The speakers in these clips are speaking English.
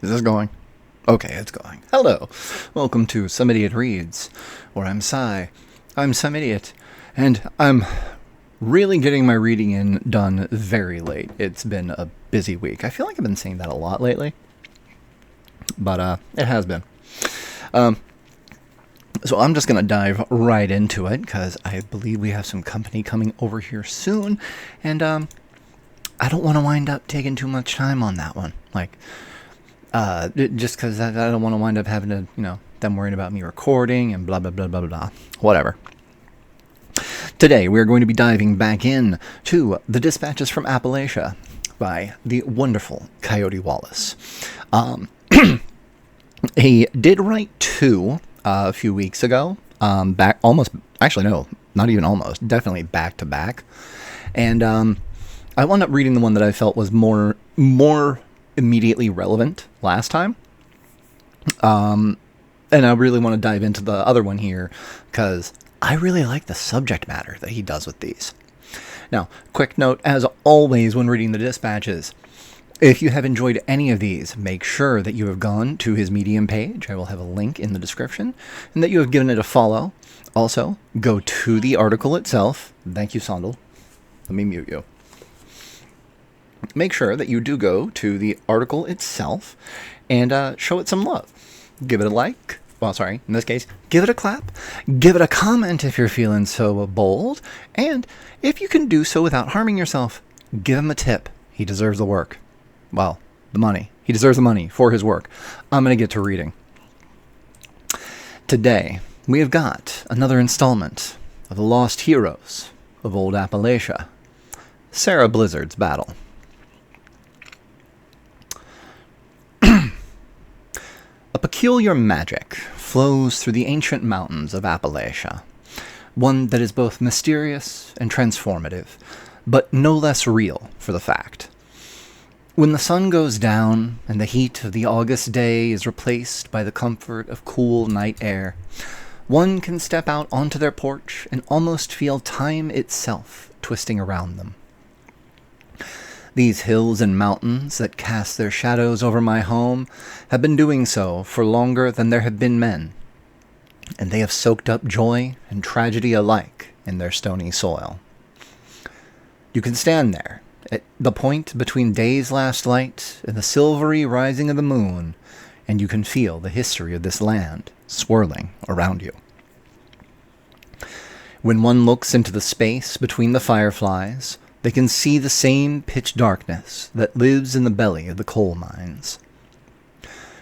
Is this going? Okay, it's going. Hello. Welcome to Some Idiot Reads, where I'm Cy. I'm some idiot, and I'm really getting my reading done very late. It's been a busy week. I feel like I've been saying that a lot lately, but it has been. So I'm just going to dive right into it, because I believe we have some company coming over here soon, and I don't want to wind up taking too much time on that one. Just because I don't want to wind up having to, them worrying about me recording and blah, blah, blah, blah, blah, whatever. Today, we're going to be diving back in to The Dispatches from Appalachia by the wonderful Coyote Wallace. He did write two a few weeks ago, not even almost, definitely back to back. And I wound up reading the one that I felt was more immediately relevant last time. And I really want to dive into the other one here, because I really like the subject matter that he does with these. Now, quick note, as always when reading the dispatches, if you have enjoyed any of these, make sure that you have gone to his Medium page. I will have a link in the description, and that you have given it a follow. Also, go to the article itself. Thank you, Sondel. Let me mute you. Make sure that you do go to the article itself and show it some love. Give it a like. Well, sorry, in this case, give it a clap. Give it a comment if you're feeling so bold. And if you can do so without harming yourself, give him a tip. He deserves the work. Well, the money. He deserves the money for his work. I'm going to get to reading. Today, we have got another installment of the Lost Heroes of Old Appalachia, Sarah Blizzard's Battle. A peculiar magic flows through the ancient mountains of Appalachia, one that is both mysterious and transformative, but no less real for the fact. When the sun goes down and the heat of the August day is replaced by the comfort of cool night air, one can step out onto their porch and almost feel time itself twisting around them. These hills and mountains that cast their shadows over my home have been doing so for longer than there have been men, and they have soaked up joy and tragedy alike in their stony soil. You can stand there, at the point between day's last light and the silvery rising of the moon, and you can feel the history of this land swirling around you. When one looks into the space between the fireflies, they can see the same pitch darkness that lives in the belly of the coal mines.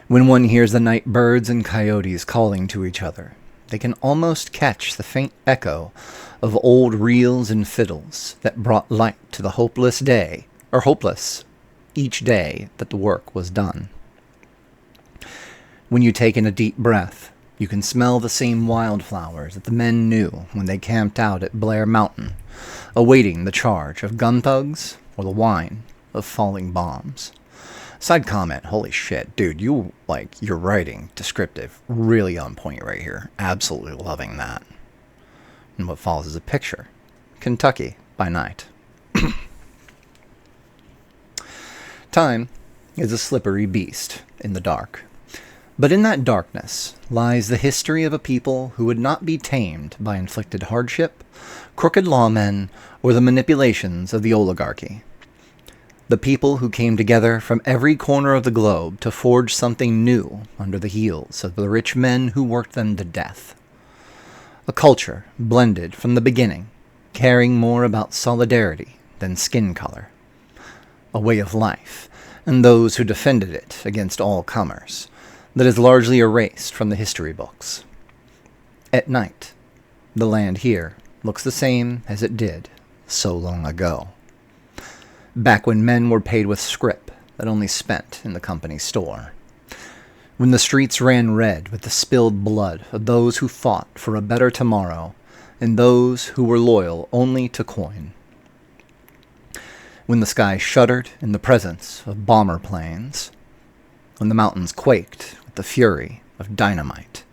When one hears the night birds and coyotes calling to each other, they can almost catch the faint echo of old reels and fiddles that brought light to the hopeless each day that the work was done. When you take in a deep breath, you can smell the same wildflowers that the men knew when they camped out at Blair Mountain, awaiting the charge of gun thugs or the whine of falling bombs. Side comment, holy shit, dude, your writing, descriptive, really on point right here. Absolutely loving that. And what follows is a picture. Kentucky by night. Time is a slippery beast in the dark. But in that darkness lies the history of a people who would not be tamed by inflicted hardship, crooked lawmen, or the manipulations of the oligarchy. The people who came together from every corner of the globe to forge something new under the heels of the rich men who worked them to death. A culture blended from the beginning, caring more about solidarity than skin color. A way of life, and those who defended it against all comers, that is largely erased from the history books. At night, the land here looks the same as it did so long ago. Back when men were paid with scrip that only spent in the company store. When the streets ran red with the spilled blood of those who fought for a better tomorrow and those who were loyal only to coin. When the sky shuddered in the presence of bomber planes. When the mountains quaked with the fury of dynamite.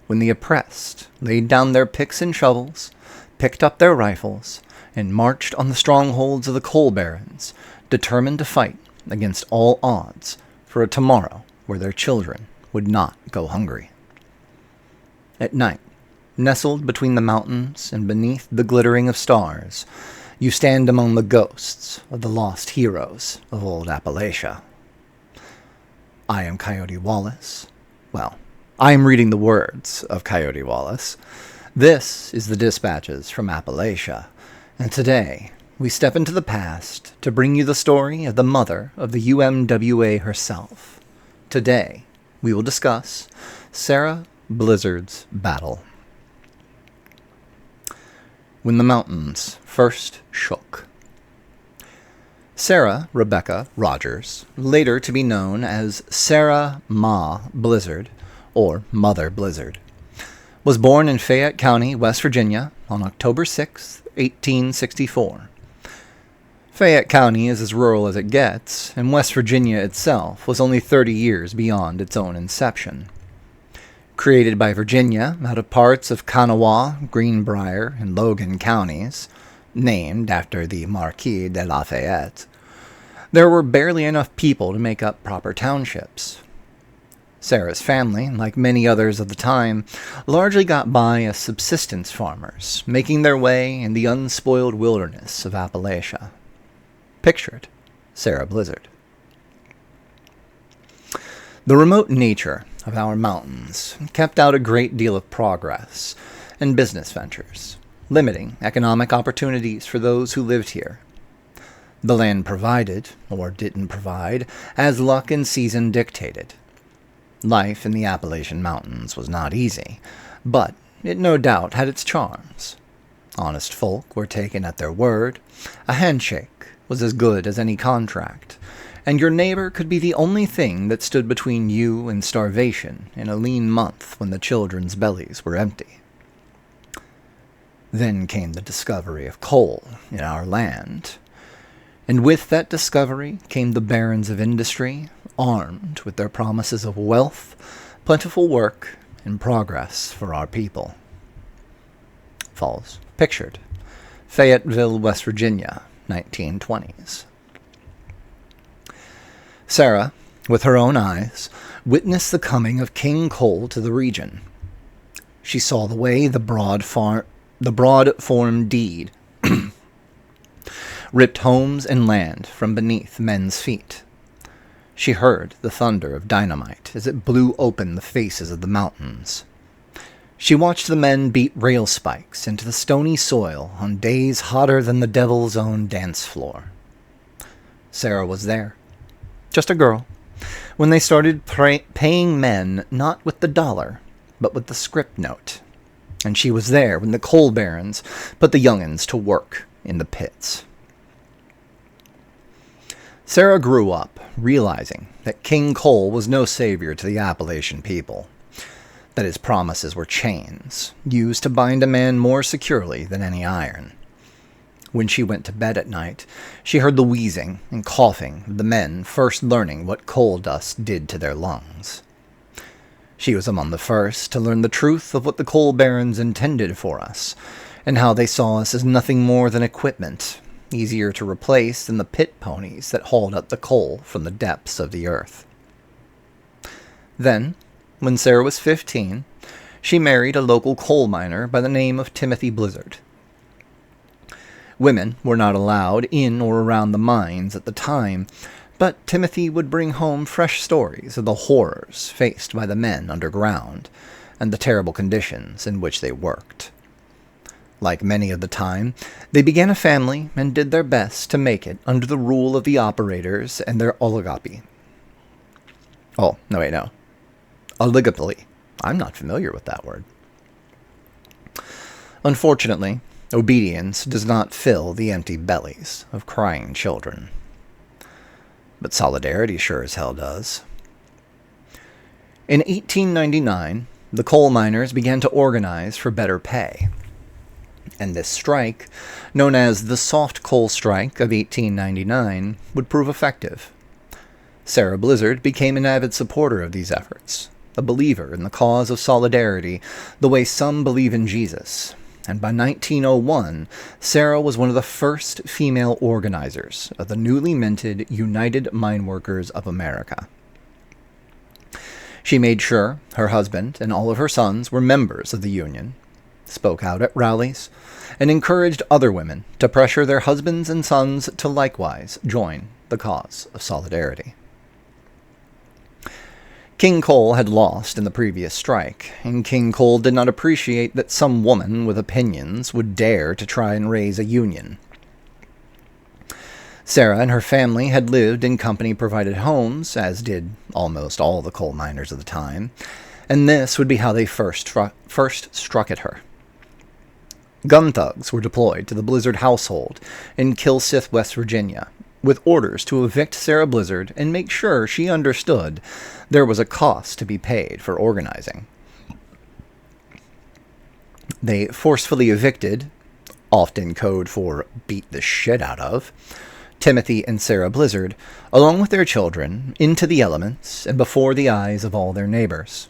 When the oppressed laid down their picks and shovels, picked up their rifles, and marched on the strongholds of the coal barons, determined to fight against all odds for a tomorrow where their children would not go hungry. At night, nestled between the mountains and beneath the glittering of stars, you stand among the ghosts of the lost heroes of old Appalachia. I am Coyote Wallace. Well, I am reading the words of Coyote Wallace. This is the Dispatches from Appalachia, and today we step into the past to bring you the story of the mother of the UMWA herself. Today, we will discuss Sarah Blizzard's battle. When the mountains first shook. Sarah Rebecca Rogers, later to be known as Sarah Ma Blizzard, or Mother Blizzard, was born in Fayette County, West Virginia, on October 6, 1864. Fayette County is as rural as it gets, and West Virginia itself was only 30 years beyond its own inception. Created by Virginia out of parts of Kanawha, Greenbrier, and Logan counties, named after the Marquis de Lafayette, there were barely enough people to make up proper townships. Sarah's family, like many others of the time, largely got by as subsistence farmers, making their way in the unspoiled wilderness of Appalachia. Pictured, Sarah Blizzard. The remote nature of our mountains kept out a great deal of progress and business ventures, limiting economic opportunities for those who lived here. The land provided, or didn't provide, as luck and season dictated. Life in the Appalachian Mountains was not easy, but it no doubt had its charms. Honest folk were taken at their word, a handshake was as good as any contract, and your neighbor could be the only thing that stood between you and starvation in a lean month when the children's bellies were empty. Then came the discovery of coal in our land, and with that discovery came the barons of industry, armed with their promises of wealth, plentiful work, and progress for our people. Falls pictured, Fayetteville, West Virginia, 1920s. Sarah, with her own eyes, witnessed the coming of King Coal to the region. She saw the way the broad-form deed ripped homes and land from beneath men's feet. She heard the thunder of dynamite as it blew open the faces of the mountains. She watched the men beat rail spikes into the stony soil on days hotter than the devil's own dance floor. Sarah was there, just a girl, when they started paying men not with the dollar, but with the scrip note. And she was there when the coal barons put the young'uns to work in the pits. Sarah grew up realizing that King Coal was no savior to the Appalachian people, that his promises were chains, used to bind a man more securely than any iron. When she went to bed at night, she heard the wheezing and coughing of the men first learning what coal dust did to their lungs. She was among the first to learn the truth of what the coal barons intended for us, and how they saw us as nothing more than equipment, easier to replace than the pit ponies that hauled up the coal from the depths of the earth. Then, when Sarah was 15, she married a local coal miner by the name of Timothy Blizzard. Women were not allowed in or around the mines at the time, but Timothy would bring home fresh stories of the horrors faced by the men underground and the terrible conditions in which they worked. Like many of the time, they began a family and did their best to make it under the rule of the operators and their oligopoly. Oh, no. Oligopoly. I'm not familiar with that word. Unfortunately, obedience does not fill the empty bellies of crying children. But solidarity sure as hell does. In 1899, the coal miners began to organize for better pay. And this strike, known as the Soft Coal Strike of 1899, would prove effective. Sarah Blizzard became an avid supporter of these efforts, a believer in the cause of solidarity, the way some believe in Jesus. And by 1901, Sarah was one of the first female organizers of the newly minted United Mine Workers of America. She made sure her husband and all of her sons were members of the Union, spoke out at rallies, and encouraged other women to pressure their husbands and sons to likewise join the cause of solidarity. King Cole had lost in the previous strike, and King Cole did not appreciate that some woman with opinions would dare to try and raise a union. Sarah and her family had lived in company-provided homes, as did almost all the coal miners of the time, and this would be how they first struck at her. Gun thugs were deployed to the Blizzard household in Kilsyth, West Virginia, with orders to evict Sarah Blizzard and make sure she understood there was a cost to be paid for organizing. They forcefully evicted, often code for beat the shit out of, Timothy and Sarah Blizzard, along with their children, into the elements and before the eyes of all their neighbors.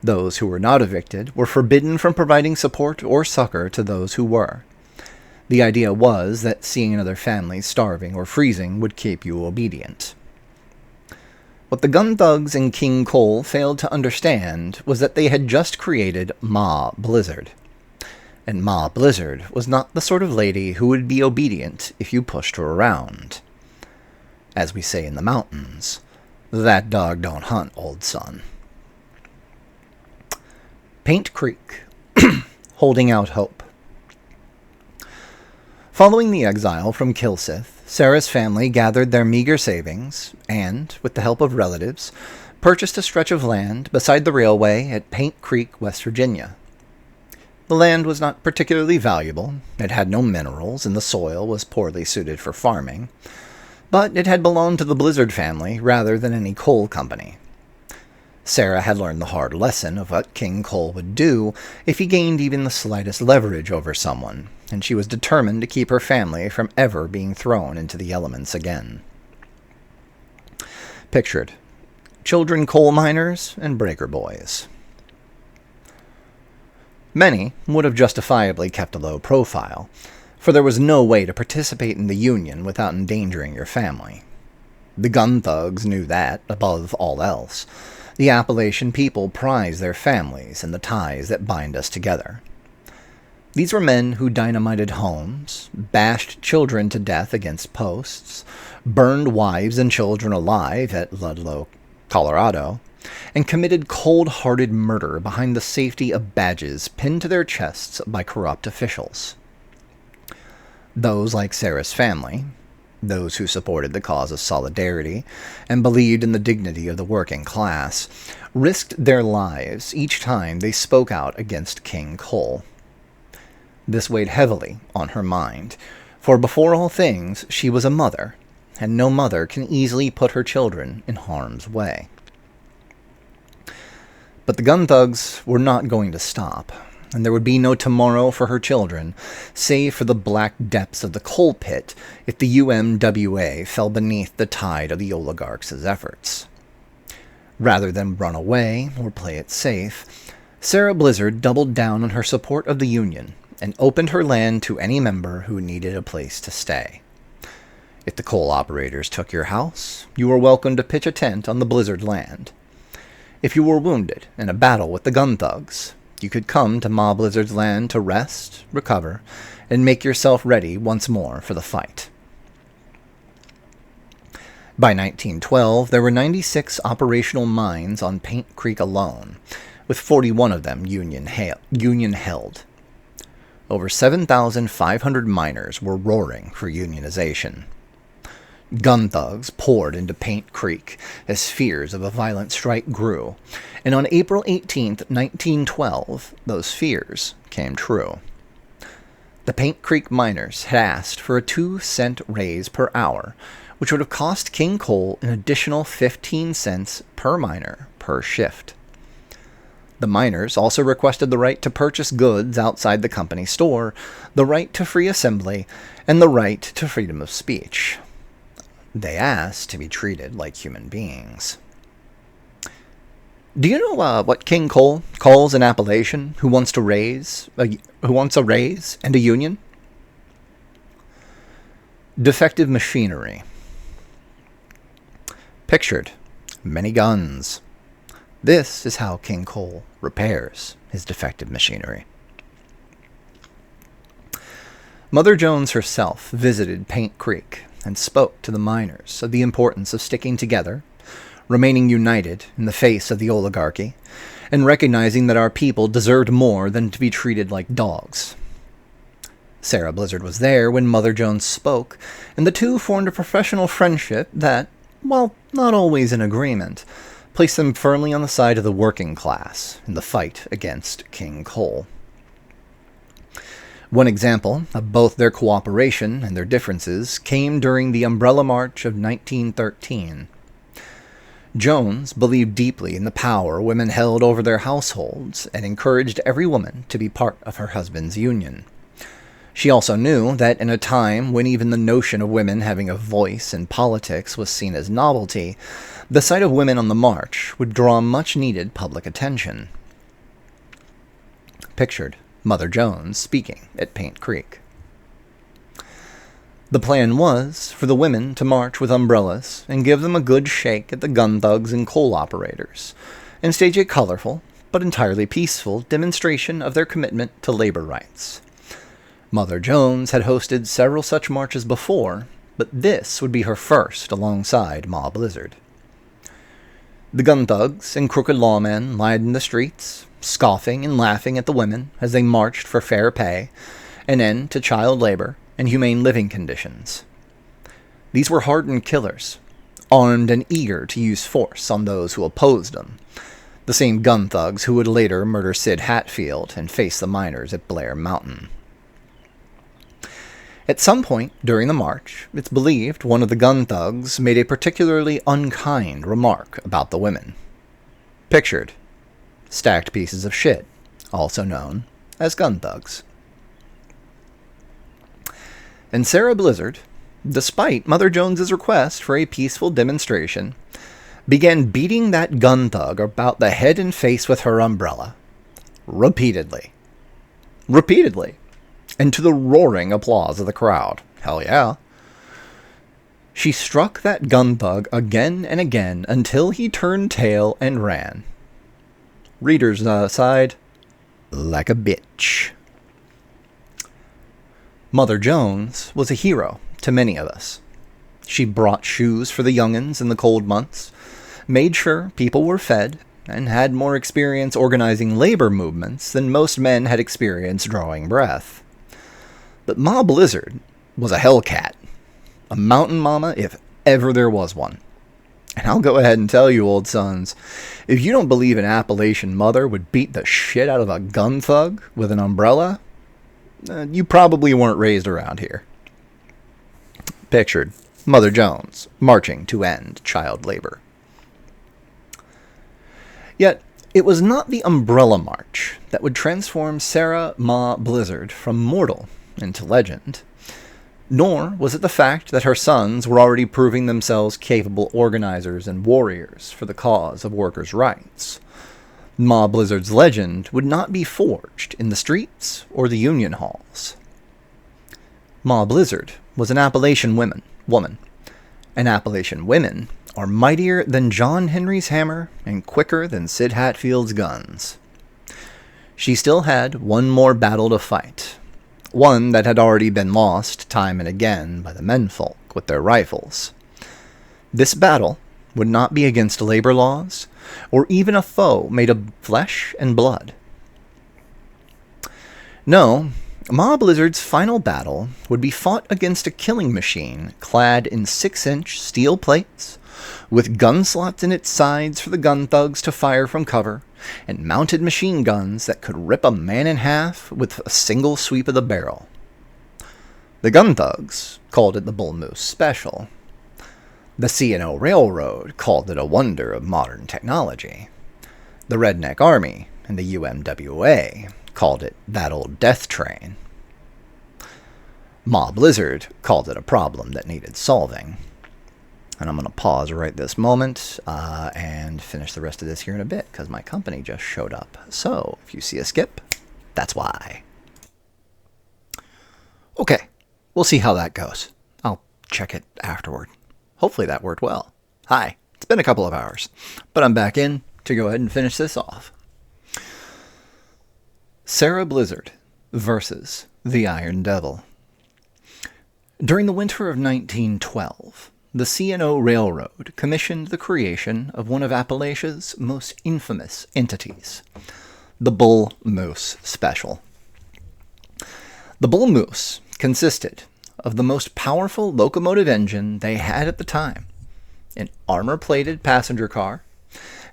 Those who were not evicted were forbidden from providing support or succor to those who were. The idea was that seeing another family starving or freezing would keep you obedient. What the gun thugs in King Cole failed to understand was that they had just created Ma Blizzard. And Ma Blizzard was not the sort of lady who would be obedient if you pushed her around. As we say in the mountains, that dog don't hunt, old son. Paint Creek, holding out hope. Following the exile from Kilsyth, Sarah's family gathered their meager savings and, with the help of relatives, purchased a stretch of land beside the railway at Paint Creek, West Virginia. The land was not particularly valuable, it had no minerals, and the soil was poorly suited for farming, but it had belonged to the Blizzard family rather than any coal company. Sarah had learned the hard lesson of what King Cole would do if he gained even the slightest leverage over someone, and she was determined to keep her family from ever being thrown into the elements again. Pictured: children coal miners and breaker boys. Many would have justifiably kept a low profile, for there was no way to participate in the Union without endangering your family. The gun thugs knew that, above all else. The Appalachian people prize their families and the ties that bind us together. These were men who dynamited homes, bashed children to death against posts, burned wives and children alive at Ludlow, Colorado, and committed cold-hearted murder behind the safety of badges pinned to their chests by corrupt officials. Those like Sarah's family, those who supported the cause of solidarity and believed in the dignity of the working class, risked their lives each time they spoke out against King Cole. This weighed heavily on her mind, for before all things she was a mother, and no mother can easily put her children in harm's way. But the gun thugs were not going to stop, and there would be no tomorrow for her children, save for the black depths of the coal pit if the UMWA fell beneath the tide of the oligarchs' efforts. Rather than run away or play it safe, Sarah Blizzard doubled down on her support of the Union and opened her land to any member who needed a place to stay. If the coal operators took your house, you were welcome to pitch a tent on the Blizzard land. If you were wounded in a battle with the gun thugs, you could come to Ma Blizzard's land to rest, recover, and make yourself ready once more for the fight. By 1912, there were 96 operational mines on Paint Creek alone, with 41 of them union-held. Over 7,500 miners were roaring for unionization. Gun thugs poured into Paint Creek as fears of a violent strike grew, and on April 18, 1912, those fears came true. The Paint Creek miners had asked for a 2-cent raise per hour, which would have cost King Cole an additional 15 cents per miner per shift. The miners also requested the right to purchase goods outside the company store, the right to free assembly, and the right to freedom of speech. They asked to be treated like human beings. Do you know what King Cole calls an Appalachian who wants a raise and a union? Defective machinery. Pictured: many guns, This is how King Cole repairs his defective machinery. Mother Jones herself visited Paint Creek and spoke to the miners of the importance of sticking together, remaining united in the face of the oligarchy, and recognizing that our people deserved more than to be treated like dogs. Sarah Blizzard was there when Mother Jones spoke, and the two formed a professional friendship that, while not always in agreement, placed them firmly on the side of the working class in the fight against King Cole. One example of both their cooperation and their differences came during the Umbrella March of 1913. Jones believed deeply in the power women held over their households and encouraged every woman to be part of her husband's union. She also knew that in a time when even the notion of women having a voice in politics was seen as novelty, the sight of women on the march would draw much-needed public attention. Pictured Mother Jones speaking at Paint Creek. The plan was for the women to march with umbrellas and give them a good shake at the gun thugs and coal operators, and stage a colorful, but entirely peaceful, demonstration of their commitment to labor rights. Mother Jones had hosted several such marches before, but this would be her first alongside Ma Blizzard. The gun thugs and crooked lawmen lined the streets, scoffing and laughing at the women as they marched for fair pay, an end to child labor, and humane living conditions. These were hardened killers, armed and eager to use force on those who opposed them, the same gun thugs who would later murder Sid Hatfield and face the miners at Blair Mountain. At some point during the march, it's believed one of the gun thugs made a particularly unkind remark about the women. Pictured stacked pieces of shit, also known as gun thugs. And Sarah Blizzard, despite Mother Jones's request for a peaceful demonstration, began beating that gun thug about the head and face with her umbrella. Repeatedly, and to the roaring applause of the crowd. Hell yeah. She struck that gun thug again and again until he turned tail and ran. Reader's aside, like a bitch. Mother Jones was a hero to many of us. She brought shoes for the young'uns in the cold months, made sure people were fed, and had more experience organizing labor movements than most men had experience drawing breath. But Ma Blizzard was a hellcat, a mountain mama if ever there was one. And I'll go ahead and tell you, old sons, if you don't believe an Appalachian mother would beat the shit out of a gun thug with an umbrella, you probably weren't raised around here. Pictured Mother Jones marching to end child labor. Yet, it was not the Umbrella March that would transform Sarah Ma Blizzard from mortal into legend. Nor was it the fact that her sons were already proving themselves capable organizers and warriors for the cause of workers' rights. Ma Blizzard's legend would not be forged in the streets or the union halls. Ma Blizzard was an Appalachian woman, and Appalachian women are mightier than John Henry's hammer and quicker than Sid Hatfield's guns. She still had one more battle to fight, one that had already been lost time and again by the menfolk with their rifles. This battle would not be against labor laws, or even a foe made of flesh and blood. No, Ma Blizzard's final battle would be fought against a killing machine clad in 6-inch steel plates, with gun slots in its sides for the gun thugs to fire from cover, and mounted machine guns that could rip a man in half with a single sweep of the barrel. The gun thugs called it the Bull Moose Special. The C&O Railroad called it a wonder of modern technology. The Redneck Army and the UMWA called it that old death train. Ma Blizzard called it a problem that needed solving. And I'm going to pause right this moment and finish the rest of this here in a bit, because my company just showed up. So, if you see a skip, that's why. Okay, we'll see how that goes. I'll check it afterward. Hopefully that worked well. Hi, it's been a couple of hours, but I'm back in, to go ahead and finish this off. Sarah Blizzard versus the Iron Devil. During the winter of 1912, the C&O Railroad commissioned the creation of one of Appalachia's most infamous entities, the Bull Moose Special. The Bull Moose consisted of the most powerful locomotive engine they had at the time, an armor-plated passenger car,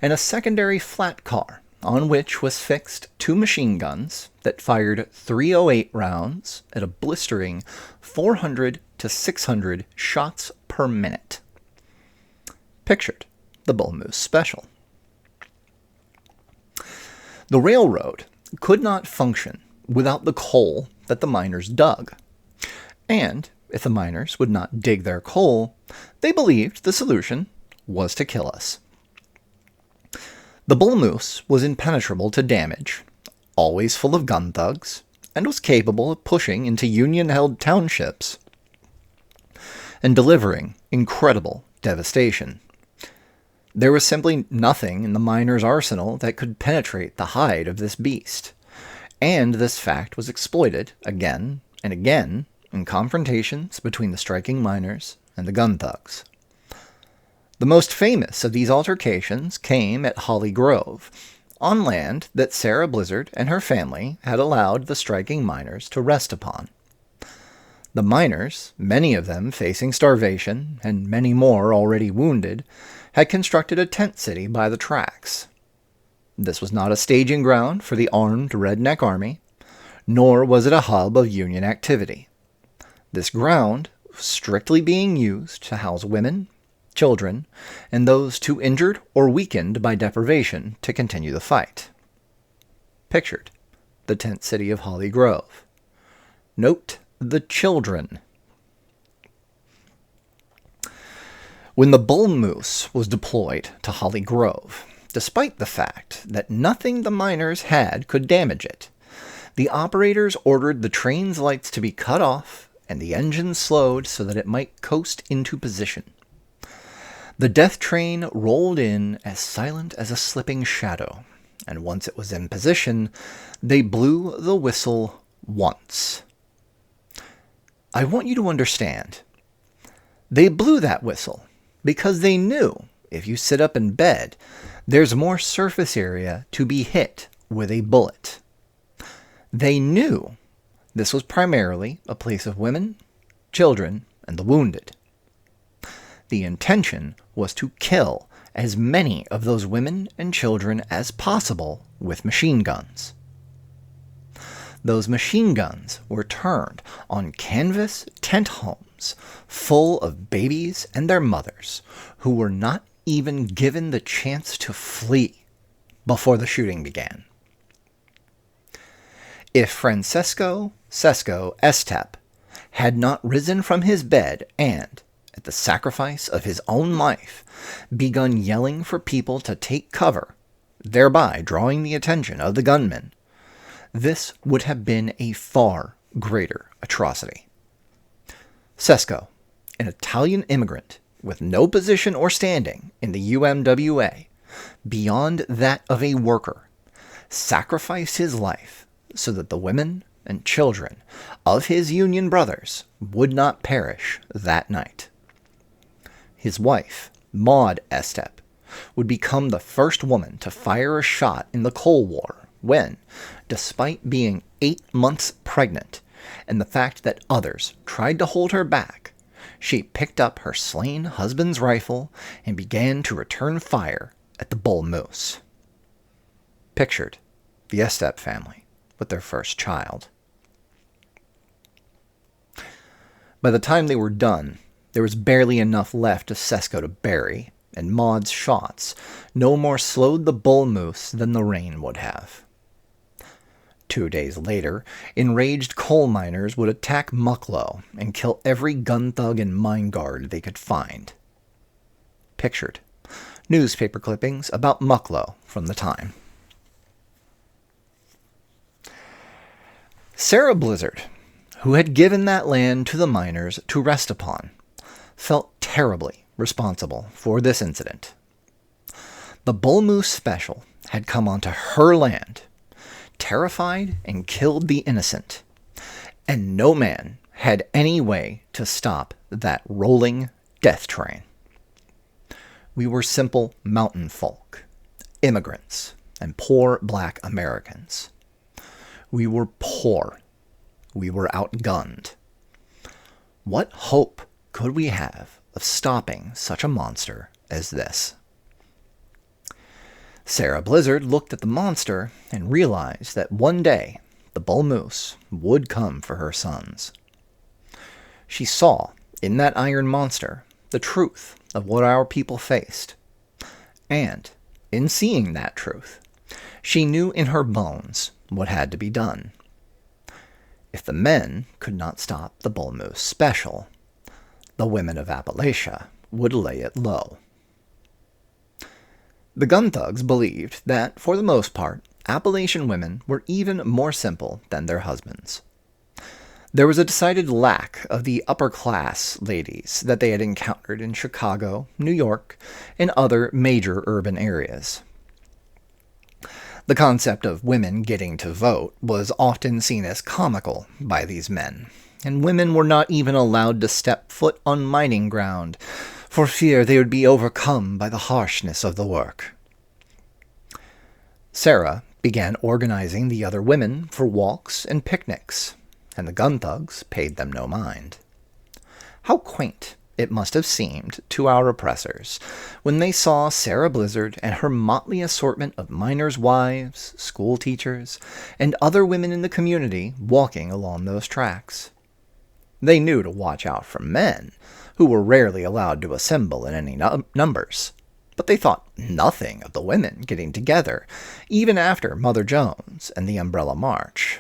and a secondary flat car on which was fixed 2 machine guns that fired .308 rounds at a blistering 400 to 600 shots per minute. Pictured the Bull Moose Special. The railroad could not function without the coal that the miners dug, and if the miners would not dig their coal, they believed the solution was to kill us. The Bull Moose was impenetrable to damage, always full of gun thugs, and was capable of pushing into Union-held townships and delivering incredible devastation. There was simply nothing in the miners' arsenal that could penetrate the hide of this beast, and this fact was exploited again and again in confrontations between the striking miners and the gun thugs. The most famous of these altercations came at Holly Grove, on land that Sarah Blizzard and her family had allowed the striking miners to rest upon. The miners, many of them facing starvation, and many more already wounded, had constructed a tent city by the tracks. This was not a staging ground for the armed redneck army, nor was it a hub of Union activity. This ground was strictly being used to house women, children, and those too injured or weakened by deprivation to continue the fight. Pictured the tent city of Holly Grove. Note the children. When the Bull Moose was deployed to Holly Grove, despite the fact that nothing the miners had could damage it, the operators ordered the train's lights to be cut off and the engine slowed so that it might coast into position. The death train rolled in as silent as a slipping shadow, and once it was in position, they blew the whistle once. I want you to understand, they blew that whistle because they knew if you sit up in bed, there's more surface area to be hit with a bullet. They knew this was primarily a place of women, children, and the wounded. The intention was to kill as many of those women and children as possible with machine guns. Those machine guns were turned on canvas tent homes full of babies and their mothers who were not even given the chance to flee before the shooting began. If Francesco Sesko Estep had not risen from his bed and, at the sacrifice of his own life, begun yelling for people to take cover, thereby drawing the attention of the gunmen, this would have been a far greater atrocity. Sesko, an Italian immigrant with no position or standing in the UMWA, beyond that of a worker, sacrificed his life so that the women and children of his Union brothers would not perish that night. His wife, Maud Estep, would become the first woman to fire a shot in the Cold War when, despite being 8 months pregnant and the fact that others tried to hold her back, she picked up her slain husband's rifle and began to return fire at the Bull Moose. Pictured the Estep family with their first child. By the time they were done, there was barely enough left of Sesko to bury, and Maud's shots no more slowed the Bull Moose than the rain would have. 2 days later, enraged coal miners would attack Mucklow and kill every gun thug and mine guard they could find. Pictured newspaper clippings about Mucklow from the time. Sarah Blizzard, who had given that land to the miners to rest upon, felt terribly responsible for this incident. The bull moose special had come onto her land, terrified and killed the innocent, and no man had any way to stop that rolling death train. We were simple mountain folk, immigrants, and poor black Americans. We were poor. We were outgunned. What hope could we have of stopping such a monster as this? Sarah Blizzard looked at the monster and realized that one day the bull moose would come for her sons. She saw in that iron monster the truth of what our people faced, and in seeing that truth, she knew in her bones what had to be done. If the men could not stop the bull moose special, the women of Appalachia would lay it low. The gun thugs believed that, for the most part, Appalachian women were even more simple than their husbands. There was a decided lack of the upper-class ladies that they had encountered in Chicago, New York, and other major urban areas. The concept of women getting to vote was often seen as comical by these men, and women were not even allowed to step foot on mining ground for fear they would be overcome by the harshness of the work. Sarah began organizing the other women for walks and picnics, and the gun thugs paid them no mind. How quaint it must have seemed to our oppressors when they saw Sarah Blizzard and her motley assortment of miners' wives, school teachers, and other women in the community walking along those tracks. They knew to watch out for men, who were rarely allowed to assemble in any numbers, but they thought nothing of the women getting together, even after Mother Jones and the Umbrella March.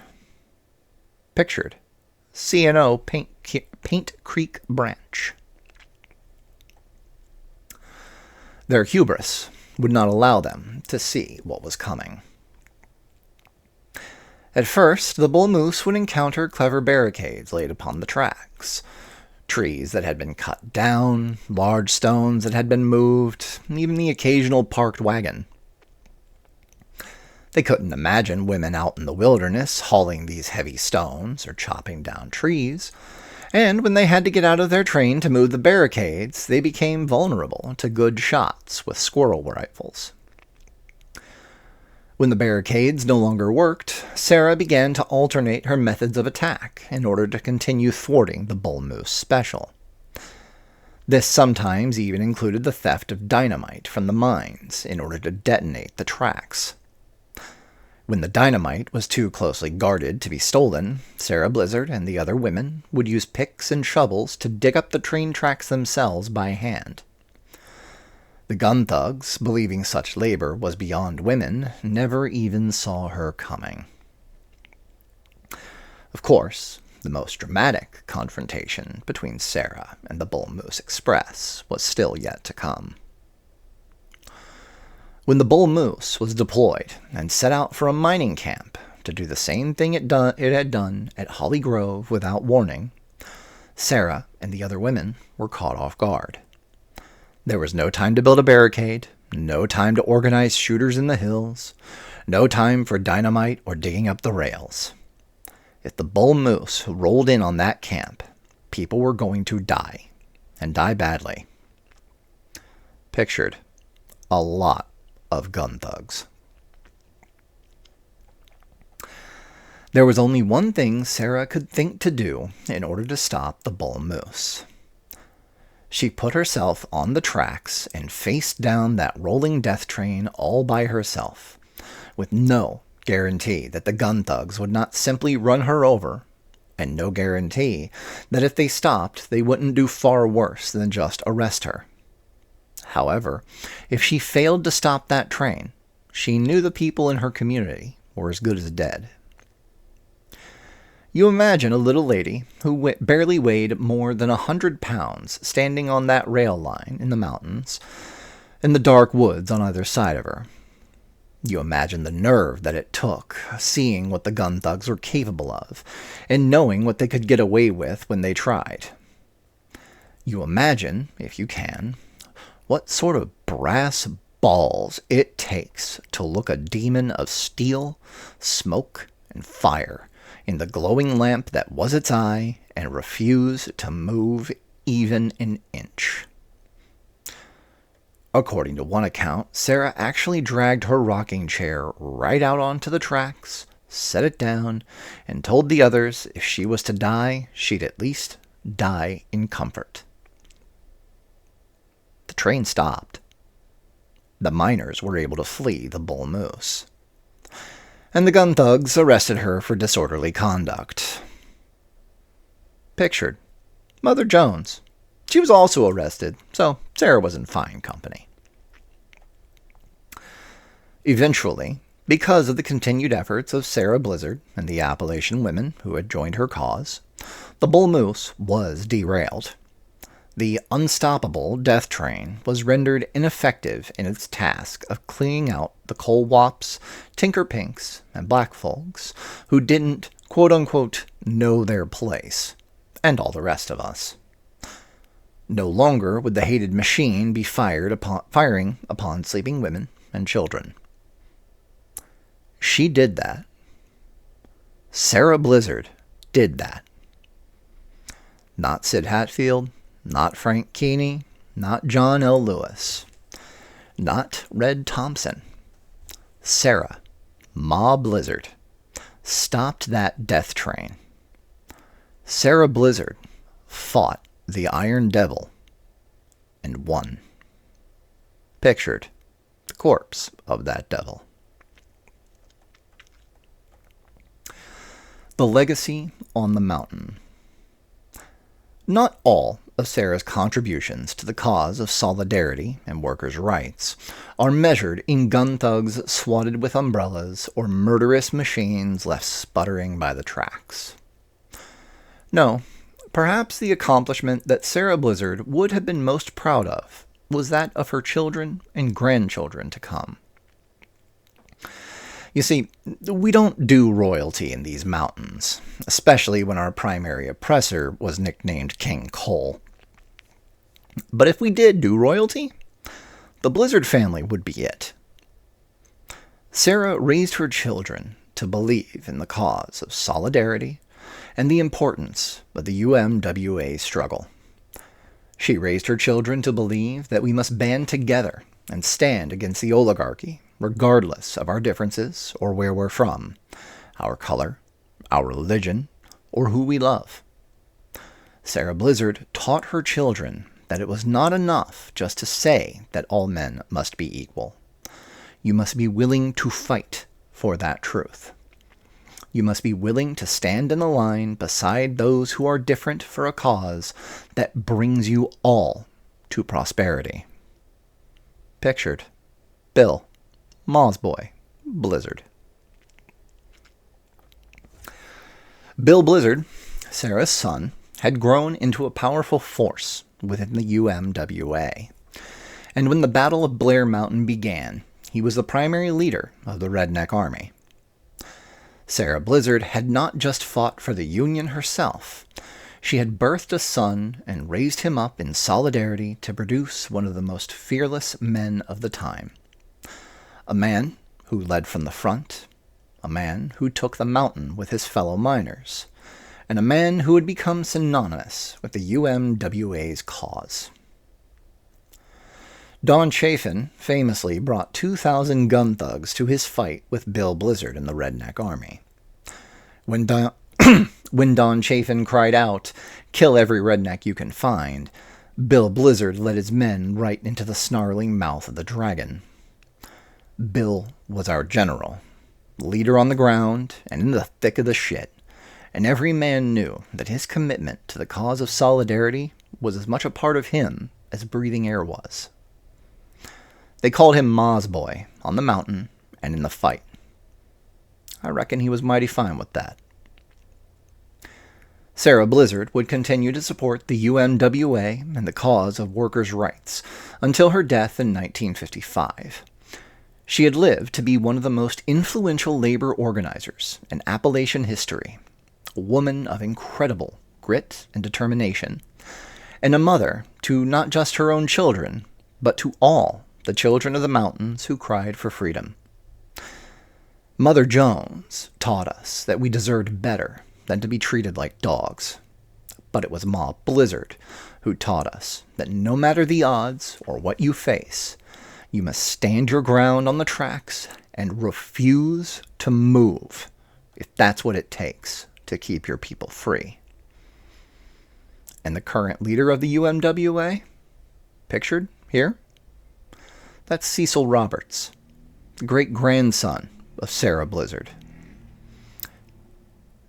Pictured, C&O Paint Creek Branch. Their hubris would not allow them to see what was coming. At first, the bull moose would encounter clever barricades laid upon the tracks, trees that had been cut down, large stones that had been moved, and even the occasional parked wagon. They couldn't imagine women out in the wilderness hauling these heavy stones or chopping down trees, and when they had to get out of their train to move the barricades, they became vulnerable to good shots with squirrel rifles. When the barricades no longer worked, Sarah began to alternate her methods of attack in order to continue thwarting the bull moose special. This sometimes even included the theft of dynamite from the mines in order to detonate the tracks. When the dynamite was too closely guarded to be stolen, Sarah Blizzard and the other women would use picks and shovels to dig up the train tracks themselves by hand. The gun thugs, believing such labor was beyond women, never even saw her coming. Of course, the most dramatic confrontation between Sarah and the Bull Moose Express was still yet to come. When the Bull Moose was deployed and set out for a mining camp to do the same thing it had done at Holly Grove without warning, Sarah and the other women were caught off guard. There was no time to build a barricade, no time to organize shooters in the hills, no time for dynamite or digging up the rails. If the Bull Moose rolled in on that camp, people were going to die, and die badly. Pictured, a lot of gun thugs. There was only one thing Sarah could think to do in order to stop the Bull Moose. She put herself on the tracks and faced down that rolling death train all by herself, with no guarantee that the gun thugs would not simply run her over, and no guarantee that if they stopped, they wouldn't do far worse than just arrest her. However, if she failed to stop that train, she knew the people in her community were as good as dead. You imagine a little lady who barely weighed more than 100 pounds standing on that rail line in the mountains, in the dark woods on either side of her. You imagine the nerve that it took, seeing what the gun thugs were capable of, and knowing what they could get away with when they tried. You imagine, if you can, what sort of brass balls it takes to look a demon of steel, smoke, and fire in the glowing lamp that was its eye and refuse to move even an inch. According to one account, Sarah actually dragged her rocking chair right out onto the tracks, set it down, and told the others if she was to die, she'd at least die in comfort. The train stopped. The miners were able to flee the bull moose, and the gun thugs arrested her for disorderly conduct. Pictured, Mother Jones. She was also arrested, so Sarah was in fine company. Eventually, because of the continued efforts of Sarah Blizzard and the Appalachian women who had joined her cause, the bull moose was derailed. The unstoppable death train was rendered ineffective in its task of cleaning out the coal wops, tinker pinks, and black folks who didn't, quote-unquote, know their place, and all the rest of us. No longer would the hated machine be firing upon sleeping women and children. She did that. Sarah Blizzard did that. Not Sid Hatfield, not Frank Keeney, not John L. Lewis, not Red Thompson. Sarah, Ma Blizzard, stopped that death train. Sarah Blizzard fought the Iron Devil and won. Pictured, the corpse of that devil. The legacy on the mountain. Not all of Sarah's contributions to the cause of solidarity and workers' rights are measured in gun thugs swatted with umbrellas or murderous machines left sputtering by the tracks. No, perhaps the accomplishment that Sarah Blizzard would have been most proud of was that of her children and grandchildren to come. You see, we don't do royalty in these mountains, especially when our primary oppressor was nicknamed King Cole. But if we did do royalty, the Blizzard family would be it. Sarah raised her children to believe in the cause of solidarity and the importance of the UMWA struggle. She raised her children to believe that we must band together and stand against the oligarchy, regardless of our differences or where we're from, our color, our religion, or who we love. Sarah Blizzard taught her children that it was not enough just to say that all men must be equal. You must be willing to fight for that truth. You must be willing to stand in the line beside those who are different for a cause that brings you all to prosperity. Pictured, Bill, Ma's boy, Blizzard. Bill Blizzard, Sarah's son, had grown into a powerful force within the UMWA. And when the Battle of Blair Mountain began, he was the primary leader of the Redneck Army. Sarah Blizzard had not just fought for the Union herself. She had birthed a son and raised him up in solidarity to produce one of the most fearless men of the time. A man who led from the front, a man who took the mountain with his fellow miners, and a man who had become synonymous with the UMWA's cause. Don Chafin famously brought 2,000 gun thugs to his fight with Bill Blizzard in the Redneck Army. When Don Chafin cried out, "Kill every redneck you can find," Bill Blizzard led his men right into the snarling mouth of the dragon. Bill was our general, leader on the ground and in the thick of the shit, and every man knew that his commitment to the cause of solidarity was as much a part of him as breathing air was. They called him Ma's boy on the mountain and in the fight. I reckon he was mighty fine with that. Sarah Blizzard would continue to support the UMWA and the cause of workers' rights until her death in 1955. She had lived to be one of the most influential labor organizers in Appalachian history, a woman of incredible grit and determination, and a mother to not just her own children, but to all the children of the mountains who cried for freedom. Mother Jones taught us that we deserved better than to be treated like dogs. But it was Ma Blizzard who taught us that no matter the odds or what you face, you must stand your ground on the tracks and refuse to move if that's what it takes to keep your people free. And the current leader of the UMWA, pictured here, that's Cecil Roberts, the great-grandson of Sarah Blizzard.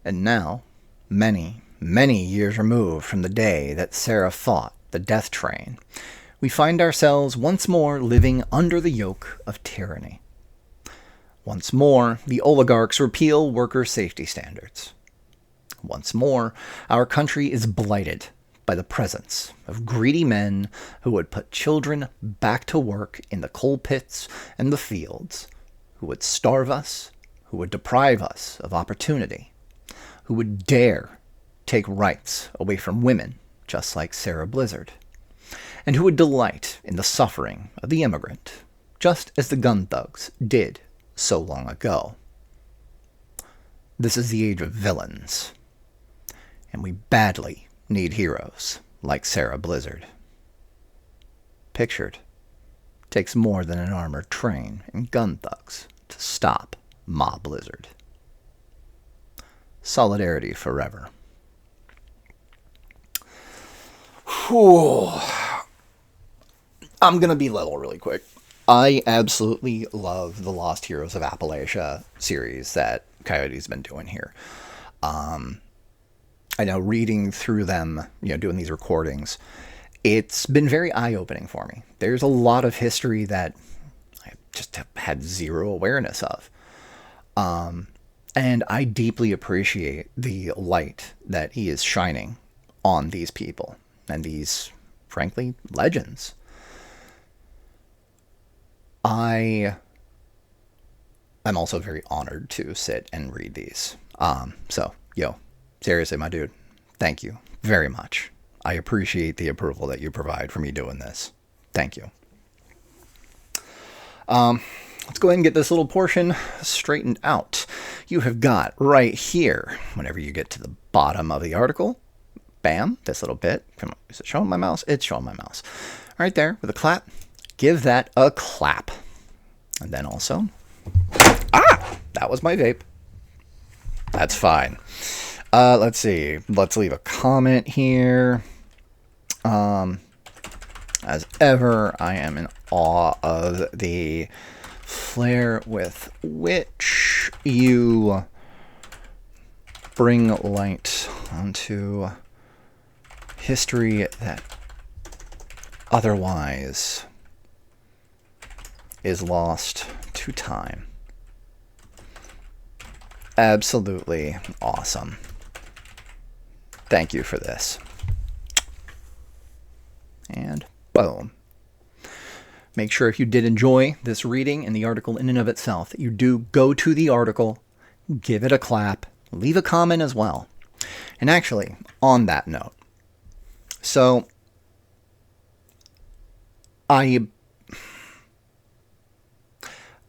And now, many, many years removed from the day that Sarah fought the death train, we find ourselves once more living under the yoke of tyranny. Once more, the oligarchs repeal worker safety standards. Once more, our country is blighted by the presence of greedy men who would put children back to work in the coal pits and the fields, who would starve us, who would deprive us of opportunity, who would dare take rights away from women just like Sarah Blizzard, and who would delight in the suffering of the immigrant, just as the gun thugs did so long ago. This is the age of villains, and we badly need heroes like Sarah Blizzard. Pictured, takes more than an armored train and gun thugs to stop Ma Blizzard. Solidarity forever. Whew. I'm gonna be level really quick. I absolutely love the Lost Heroes of Appalachia series that Coyote's been doing here. I know reading through them, doing these recordings, it's been very eye-opening for me. There's a lot of history that I just have had zero awareness of. And I deeply appreciate the light that he is shining on these people and these, frankly, legends. I'm also very honored to sit and read these. Seriously, my dude, thank you very much. I appreciate the approval that you provide for me doing this. Thank you. Let's go ahead and get this little portion straightened out. You have got right here, whenever you get to the bottom of the article, bam, this little bit. Come on, is it showing my mouse? It's showing my mouse. Right there with a clap. Give that a clap. And then also, that was my vape. That's fine. Let's see. Let's leave a comment here. As ever, I am in awe of the flair with which you bring light onto history that otherwise is lost to time. Absolutely awesome. Thank you for this. And boom. Make sure if you did enjoy this reading and the article in and of itself, that you do go to the article, give it a clap, leave a comment as well. And actually, on that note, so I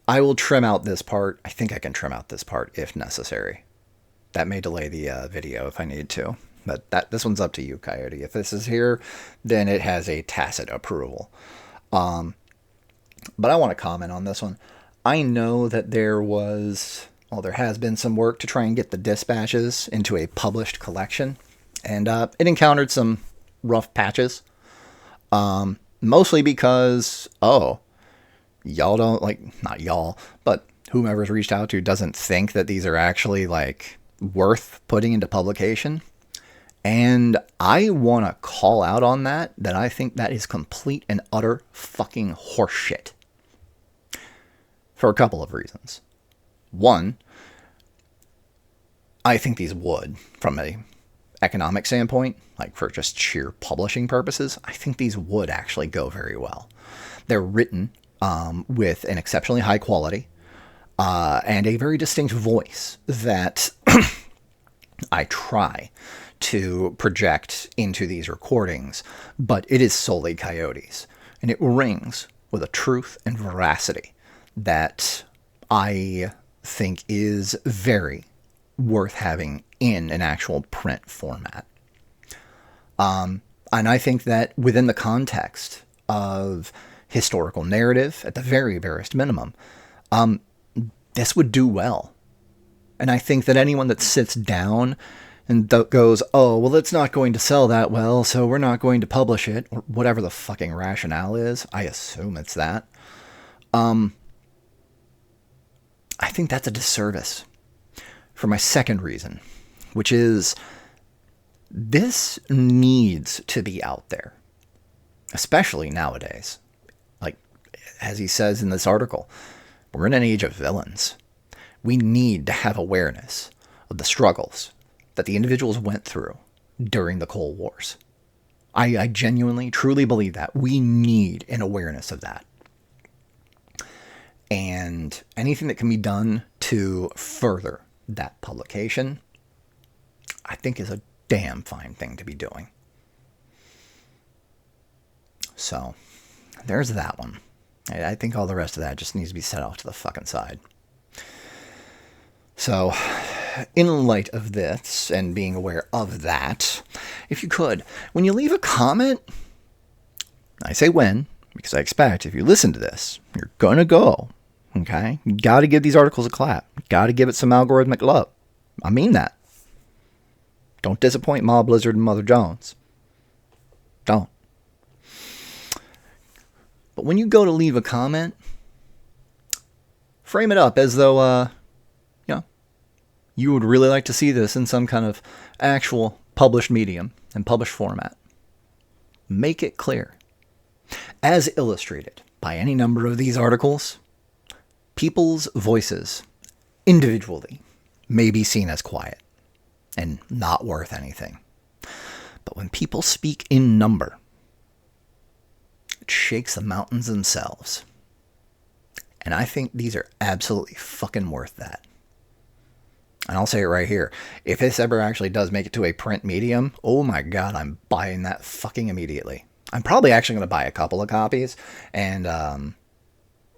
will trim out this part. I think I can trim out this part if necessary. That may delay the video if I need to. But this one's up to you, Coyote. If this is here, then it has a tacit approval. But I want to comment on this one. I know that there has been some work to try and get the dispatches into a published collection. And it encountered some rough patches. Mostly because, y'all don't, not y'all, but whomever's reached out to doesn't think that these are actually, worth putting into publication. And I want to call out on that I think that is complete and utter fucking horseshit. For a couple of reasons. One, I think these would, from a economic standpoint, for just sheer publishing purposes, I think these would actually go very well. They're written with an exceptionally high quality and a very distinct voice that I try to project into these recordings, but it is solely Coyote's, and it rings with a truth and veracity that I think is very worth having in an actual print format. And I think that within the context of historical narrative, at the very barest minimum, this would do well. And I think that anyone that sits down and goes, oh, well, it's not going to sell that well, so we're not going to publish it, or whatever the fucking rationale is, I assume it's that, I think that's a disservice. For my second reason, which is this needs to be out there, especially nowadays. Like, as he says in this article, we're in an age of villains. We need to have awareness of the struggles that the individuals went through during the Cold Wars. I genuinely, truly believe that. We need an awareness of that. And anything that can be done to further that publication, I think is a damn fine thing to be doing. So, there's that one. I think all the rest of that just needs to be set off to the fucking side. So, in light of this, and being aware of that, if you could, when you leave a comment, I say when, because I expect if you listen to this, you're gonna go, okay? You gotta give these articles a clap. You gotta give it some algorithmic love. I mean that. Don't disappoint Ma Blizzard and Mother Jones. Don't. But when you go to leave a comment, frame it up as though, you would really like to see this in some kind of actual published medium and published format. Make it clear. As illustrated by any number of these articles, people's voices, individually, may be seen as quiet and not worth anything. But when people speak in number, it shakes the mountains themselves. And I think these are absolutely fucking worth that. And I'll say it right here. If this ever actually does make it to a print medium, oh my god, I'm buying that fucking immediately. I'm probably actually going to buy a couple of copies and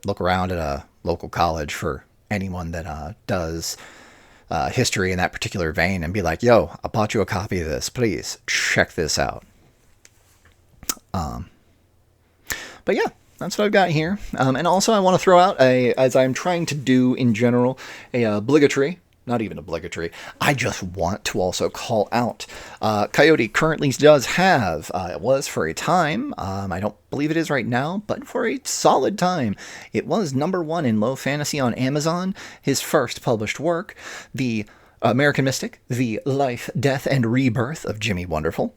look around at a local college for anyone that does history in that particular vein and be like, yo, I bought you a copy of this. Please check this out. But yeah, that's what I've got here. And also I want to throw out, as I'm trying to do in general, a obligatory, not even obligatory, I just want to also call out. Coyote currently does have, it was for a time, I don't believe it is right now, but for a solid time, it was #1 in low fantasy on Amazon, his first published work, the American Mystic, The Life, Death, and Rebirth of Jimmy Wonderful.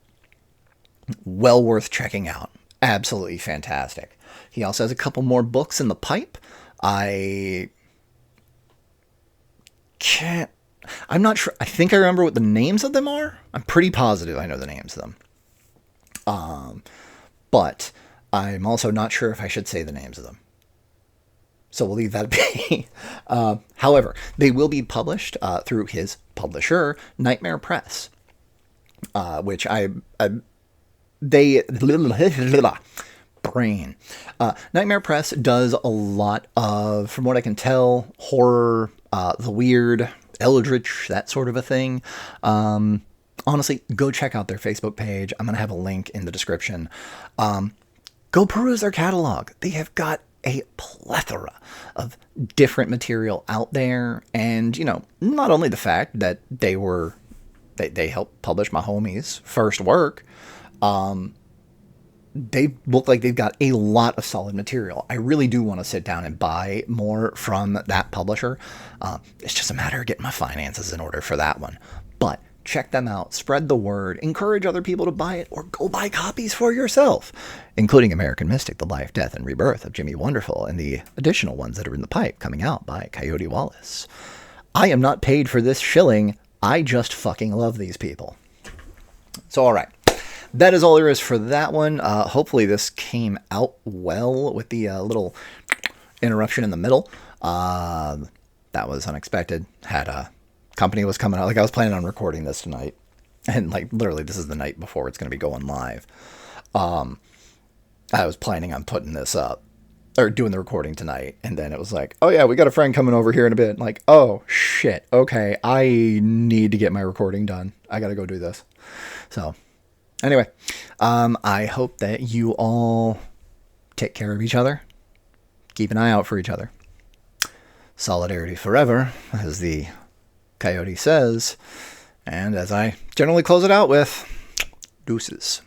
Well worth checking out. Absolutely fantastic. He also has a couple more books in the pipe. I'm not sure. I think I remember what the names of them are. I'm pretty positive I know the names of them. But I'm also not sure if I should say the names of them. So we'll leave that be. However, they will be published through his publisher, Nightmare Press, which brain. Nightmare Press does a lot of, from what I can tell, horror, the weird, eldritch, that sort of a thing. Honestly, go check out their Facebook page. I'm going to have a link in the description. Go peruse their catalog. They have got a plethora of different material out there. And, not only the fact that they helped publish my homie's first work, they look like they've got a lot of solid material. I really do want to sit down and buy more from that publisher. It's just a matter of getting my finances in order for that one. But check them out, spread the word, encourage other people to buy it, or go buy copies for yourself, including American Mystic, The Life, Death, and Rebirth of Jimmy Wonderful, and the additional ones that are in the pipe coming out by Coyote Wallace. I am not paid for this shilling. I just fucking love these people. So, all right. That is all there is for that one. Hopefully this came out well with the little interruption in the middle. That was unexpected. Had a company was coming out. Like, I was planning on recording this tonight. And, literally this is the night before it's going to be going live. I was planning on putting this up or doing the recording tonight, and then it was like, oh yeah, we got a friend coming over here in a bit. Like, oh shit, okay, I need to get my recording done. I gotta go do this. So, anyway, I hope that you all take care of each other. Keep an eye out for each other. Solidarity forever, as the Coyote says, and as I generally close it out with, deuces.